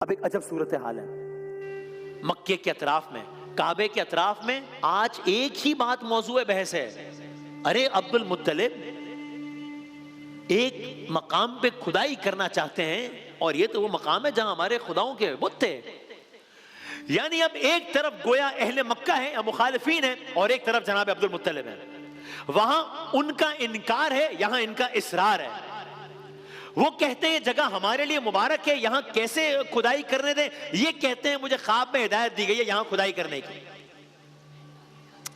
अब एक अजब सूरत हाल है मक्के के अतराफ में, काबे के अतराफ में। आज एक ही बात मौजूए बहस है। अरे अब्दुल मुत्तलिब एक मकाम पे खुदाई करना चाहते हैं, और ये तो वो मकाम है जहां हमारे खुदाओं के बुत थे। यानी अब एक तरफ गोया अहले मक्का है या मुखालिफीन है, और एक तरफ जनाब अब्दुल मुत्तलिब है। वहां उनका इनकार है, यहां इनका इसरार है। वो कहते हैं जगह हमारे लिए मुबारक है, यहां कैसे खुदाई करने दें। ये कहते हैं मुझे ख्वाब में हिदायत दी गई है यहां खुदाई करने की।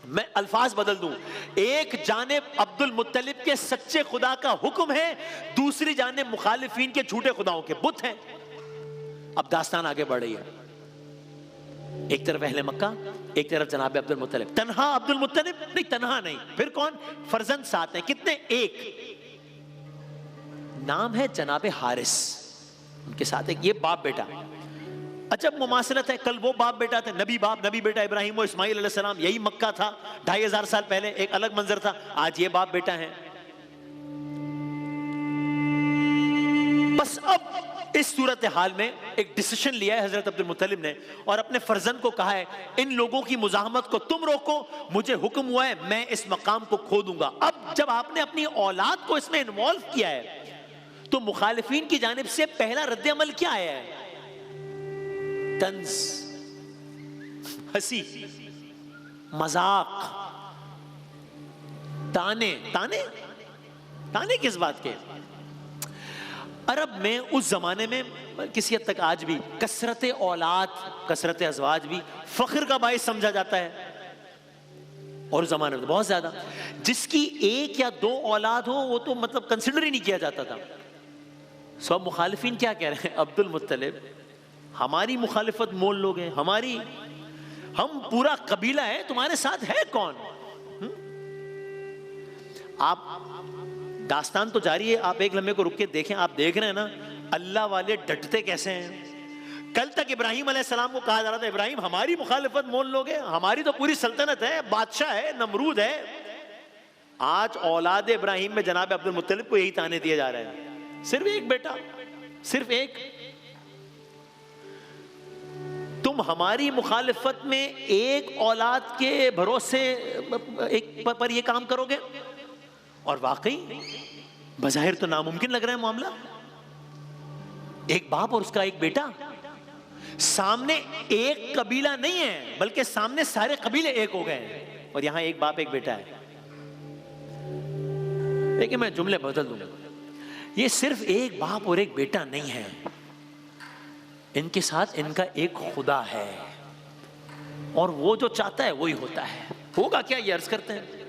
मैं अल्फाज बदल दूं, एक जानिब अब्दुल मुत्तलिब के सच्चे खुदा का हुक्म है, दूसरी जानिब मुखालिफीन के झूठे खुदाओं के बुत हैं। अब दास्तान आगे बढ़ रही है। एक तरफ अहले मक्का, एक तरफ जनाब अब्दुल मुत्तलिब। तन्हा अब्दुल मुत्तलिब नहीं, तन्हा नहीं, फिर कौन? फर्जंद साथ हैं। कितने? एक। नाम है जनाबे हारिस, उनके साथ एक ये बाप बेटा। अजब मुमासलत है। कल वो बाप बेटा थे, नबी बाप, नबी बेटा इब्राहिम और इस्माइल अलैहिस्सलाम, यही मक्का था 2500 साल पहले, एक अलग मंजर था। आज ये बाप बेटा है। बस अब इस सूरत हाल में एक डिसीजन लिया है हजरत अब्दुल मुत्तलिब ने, और अपने फर्जंद को कहा है इन लोगों की मुजाहमत को तुम रोको, मुझे हुक्म हुआ है मैं इस मकाम को खोदूंगा। अब जब आपने अपनी औलाद को इसमें इन्वॉल्व किया है, तो मुखालिफीन की जानिब से पहला रद्द अमल क्या आया है? तंज, हंसी, मजाक, ताने। ताने ताने किस बात के? अरब में उस जमाने में किसी हद तक आज भी कसरत औलाद, कसरत अज़वाज भी फख्र का बाइस समझा जाता है। और उस जमाने में तो बहुत ज्यादा, जिसकी एक या दो औलाद हो वो तो मतलब कंसिडर ही नहीं किया जाता था। सब मुखालिफीन क्या कह रहे हैं? अब्दुल मुत्तलिब हमारी मुखालिफत मोल लोग हैं, हमारी, हम पूरा कबीला है, तुम्हारे साथ है कौन? आप दास्तान तो जारी है, आप एक लम्हे को रुक के देखें। आप देख रहे हैं ना अल्लाह वाले डटते कैसे हैं। कल तक इब्राहिम अलैहिस्सलाम को कहा जा रहा था इब्राहिम हमारी मुखालिफत मोल लोग हैं, हमारी तो पूरी सल्तनत है, बादशाह है, नमरूद है। आज औलाद इब्राहिम में जनाब अब्दुल मुत्तलिब को यही ताने दिए जा रहे हैं। सिर्फ एक बेटा, सिर्फ एक। तुम हमारी मुखालिफत में एक औलाद के भरोसे एक पर ये काम करोगे, और वाकई बज़ाहिर तो नामुमकिन लग रहा है मामला। एक बाप और उसका एक बेटा, सामने एक कबीला नहीं है बल्कि सामने सारे कबीले एक हो गए हैं, और यहां एक बाप एक बेटा है। लेकिन मैं जुमले बदल दूंगा, ये सिर्फ एक बाप और एक बेटा नहीं है, इनके साथ इनका एक खुदा है, और वो जो चाहता है वही होता है। होगा क्या ये अर्ज करते हैं।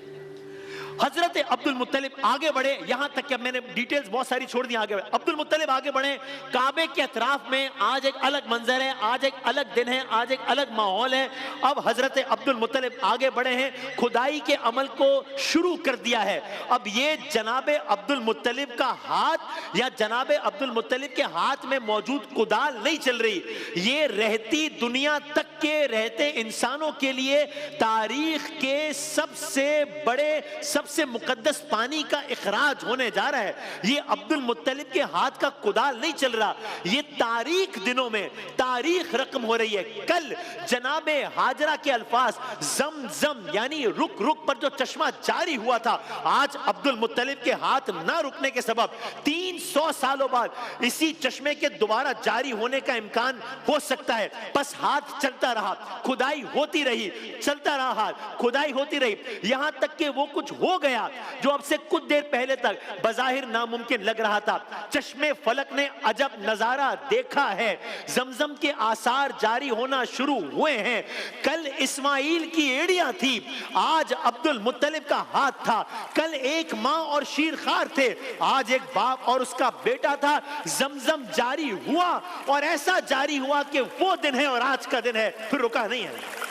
हजरत अब्दुल मुत्तलिब आगे बढ़े, यहां तक कि मैंने डिटेल्स बहुत सारी छोड़ दी। आगे अब्दुल मुत्तलिब आगे बढ़े, काबे के अतराफ में आज एक अलग मंजर है, आज एक अलग दिन है, आज एक अलग माहौल है। अब हजरत अब्दुल मुत्तलिब आगे बढ़े हैं, खुदाई के अमल को शुरू कर दिया है। अब ये जनाबे अब्दुल मुत्तलिब का हाथ या जनाबे अब्दुल मुत्तलिब के हाथ में मौजूद कुदाल नहीं चल रही, ये रहती दुनिया तक के रहते इंसानों के लिए तारीख के सबसे बड़े, सबसे मुकद्दस पानी का इखराज होने जा रहा है। ये अब्दुल मुत्तलिब के हाथ का कुदाल नहीं चल रहा, ये तारीख दिनों में तारीख रकम हो रही है। कल जनाबे हाजरा के अल्फाज जम जम यानी रुक रुक पर जो चश्मा जारी हुआ था, आज अब्दुल मुत्तलिब के हाथ ना रुकने के सबब 300 सालों बाद इसी चश्मे के दोबारा जारी होने का इम्कान हो सकता है। बस हाथ चलता रहा, खुदाई होती रही, चलता रहा हाथ, खुदाई होती रही, यहां तक कि वो कुछ हो गया जो अब से कुछ देर पहले तक बज़ाहिर नामुमकिन लग रहा था। चश्मे फलक ने अजब नजारा देखा है, जमजम के आसार जारी होना शुरू हुए हैं। कल इस्माइल की एड़ियां थी, आज अब्दुल मुत्तलिब का हाथ था। कल एक मां और शीरखार थे, आज एक बाप और उसका बेटा था। जमजम जारी हुआ, और ऐसा जारी हुआ कि वो दिन है और आज का दिन है, फिर रुका नहीं है।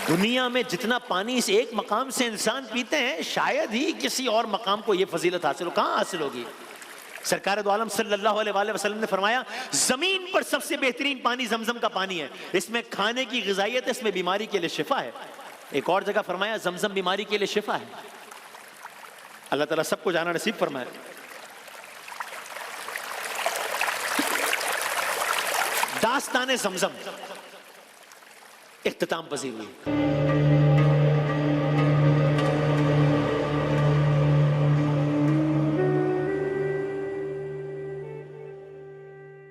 दुनिया में जितना पानी इस एक मकाम से इंसान पीते हैं, शायद ही किसी और मकाम को यह फजीलत हासिल हो। कहां हासिल होगी? सरकार दो आलम सल्लल्लाहु अलैहि वसल्लम ने फरमाया जमीन पर सबसे बेहतरीन पानी जमजम का पानी है, इसमें खाने की ग़िज़ाइयत है, इसमें बीमारी के लिए शिफा है। एक और जगह फरमाया जमजम बीमारी के लिए शिफा है। अल्लाह ताला सबको जाना नसीब फरमाए। दास्तान जमजम इख्तिताम पजीर हुई।